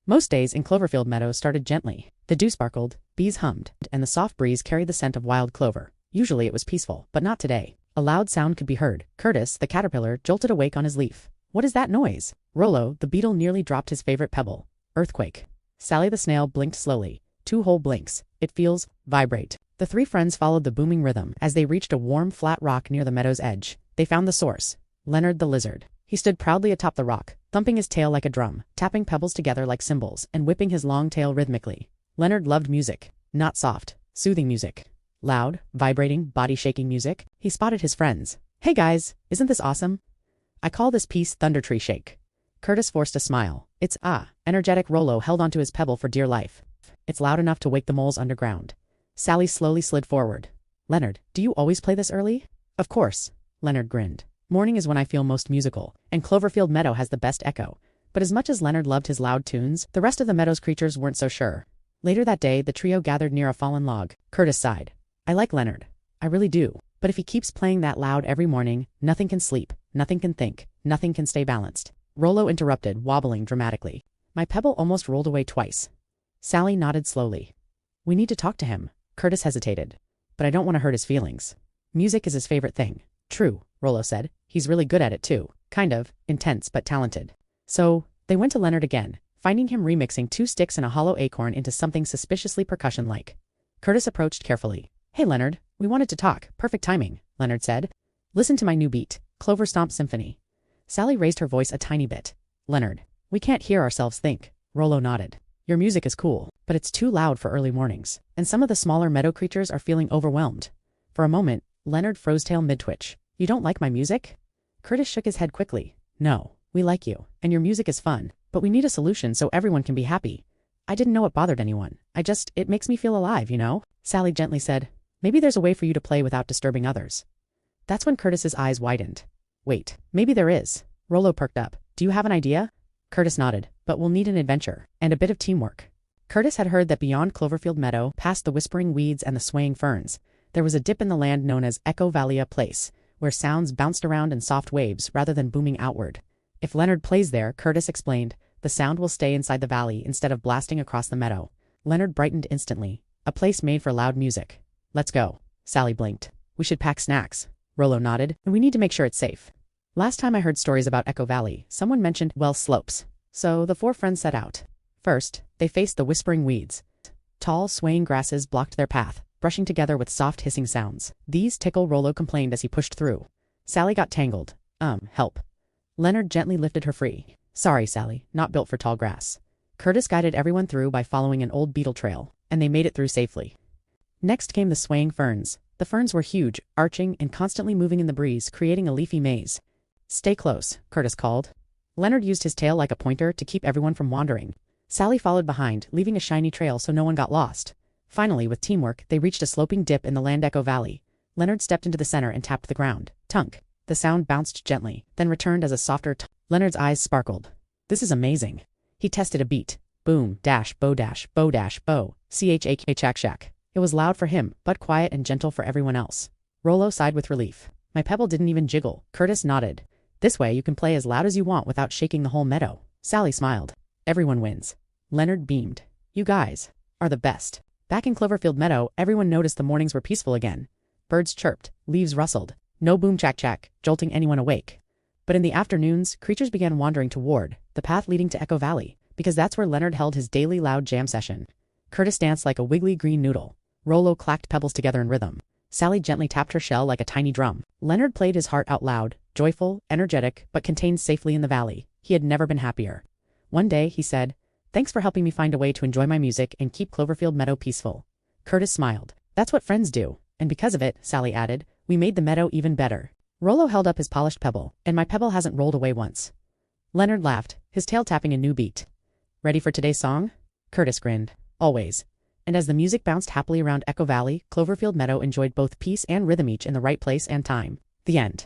Most days in Cloverfield Meadow started gently. The dew sparkled, bees hummed, and the soft breeze carried the scent of wild clover. Usually it was peaceful, but not today. A loud sound could be heard. Curtis, the caterpillar, jolted awake on his leaf. What is that noise? Rollo, the beetle, nearly dropped his favorite pebble. Earthquake. Sally the snail blinked slowly. 2 whole blinks. It feels vibrate. The 3 friends followed the booming rhythm. As they reached a warm, flat rock near the meadow's edge, they found the source. Lenard the lizard. He stood proudly atop the rock, thumping his tail like a drum, tapping pebbles together like cymbals, and whipping his long tail rhythmically. Lenard loved music. Not soft, soothing music. Loud, vibrating, body-shaking music. He spotted his friends. Hey guys, isn't this awesome? I call this piece Thunder Tree Shake. Curtis forced a smile. It's energetic. Rollo held onto his pebble for dear life. It's loud enough to wake the moles underground. Sally slowly slid forward. Lenard, do you always play this early? Of course. Lenard grinned. Morning is when I feel most musical, and Cloverfield Meadow has the best echo. But as much as Lenard loved his loud tunes, the rest of the meadow's creatures weren't so sure. Later that day, the trio gathered near a fallen log. Curtis sighed. I like Lenard. I really do. But if he keeps playing that loud every morning, nothing can sleep, nothing can think, nothing can stay balanced. Rollo interrupted, wobbling dramatically. My pebble almost rolled away twice. Sally nodded slowly. We need to talk to him. Curtis hesitated. But I don't want to hurt his feelings. Music is his favorite thing. True, Rollo said. He's really good at it too. Kind of, intense but talented. So, they went to Lenard again, finding him remixing 2 sticks and a hollow acorn into something suspiciously percussion-like. Curtis approached carefully. Hey Lenard, we wanted to talk. Perfect timing, Lenard said. Listen to my new beat, Clover Stomp Symphony. Sally raised her voice a tiny bit. Lenard, we can't hear ourselves think. Rollo nodded. Your music is cool, but it's too loud for early mornings, and some of the smaller meadow creatures are feeling overwhelmed. For a moment, Lenard froze tail mid-twitch. You don't like my music? Curtis shook his head quickly. No, we like you, and your music is fun, but we need a solution so everyone can be happy. I didn't know it bothered anyone. It makes me feel alive, you know? Sally gently said, maybe there's a way for you to play without disturbing others. That's when Curtis's eyes widened. Wait, maybe there is. Rollo perked up. Do you have an idea? Curtis nodded, but we'll need an adventure, and a bit of teamwork. Curtis had heard that beyond Cloverfield Meadow, past the whispering weeds and the swaying ferns, there was a dip in the land known as Echo Valley Place, where sounds bounced around in soft waves rather than booming outward. If Lenard plays there, Curtis explained, the sound will stay inside the valley instead of blasting across the meadow. Lenard brightened instantly. A place made for loud music. Let's go. Sally blinked. We should pack snacks. Rollo nodded, and we need to make sure it's safe. Last time I heard stories about Echo Valley, someone mentioned slopes. So the 4 friends set out. First, they faced the whispering weeds. Tall, swaying grasses blocked their path, brushing together with soft hissing sounds. These tickle, Rollo complained as he pushed through. Sally got tangled. Help. Lenard gently lifted her free. Sorry, Sally, not built for tall grass. Curtis guided everyone through by following an old beetle trail, and they made it through safely. Next came the swaying ferns. The ferns were huge, arching, and constantly moving in the breeze, creating a leafy maze. Stay close, Curtis called. Lenard used his tail like a pointer to keep everyone from wandering. Sally followed behind, leaving a shiny trail so no one got lost. Finally, with teamwork, they reached a sloping dip in the land Echo Valley. Lenard stepped into the center and tapped the ground. Tunk. The sound bounced gently, then returned as a softer tunk. Lenard's eyes sparkled. This is amazing. He tested a beat. Boom, dash, bow, bow. Chak. It was loud for him, but quiet and gentle for everyone else. Rollo sighed with relief. My pebble didn't even jiggle. Curtis nodded. This way you can play as loud as you want without shaking the whole meadow. Sally smiled. Everyone wins. Lenard beamed. You guys are the best. Back in Cloverfield Meadow, everyone noticed the mornings were peaceful again. Birds chirped, leaves rustled. No boom chak, jolting anyone awake. But in the afternoons, creatures began wandering toward the path leading to Echo Valley, because that's where Lenard held his daily loud jam session. Curtis danced like a wiggly green noodle. Rollo clacked pebbles together in rhythm. Sally gently tapped her shell like a tiny drum. Lenard played his heart out loud, joyful, energetic, but contained safely in the valley. He had never been happier. One day, he said, thanks for helping me find a way to enjoy my music and keep Cloverfield Meadow peaceful. Curtis smiled. That's what friends do. And because of it, Sally added, we made the meadow even better. Rollo held up his polished pebble, and my pebble hasn't rolled away once. Lenard laughed, his tail tapping a new beat. Ready for today's song? Curtis grinned. Always. And as the music bounced happily around Echo Valley, Cloverfield Meadow enjoyed both peace and rhythm, each in the right place and time. The end.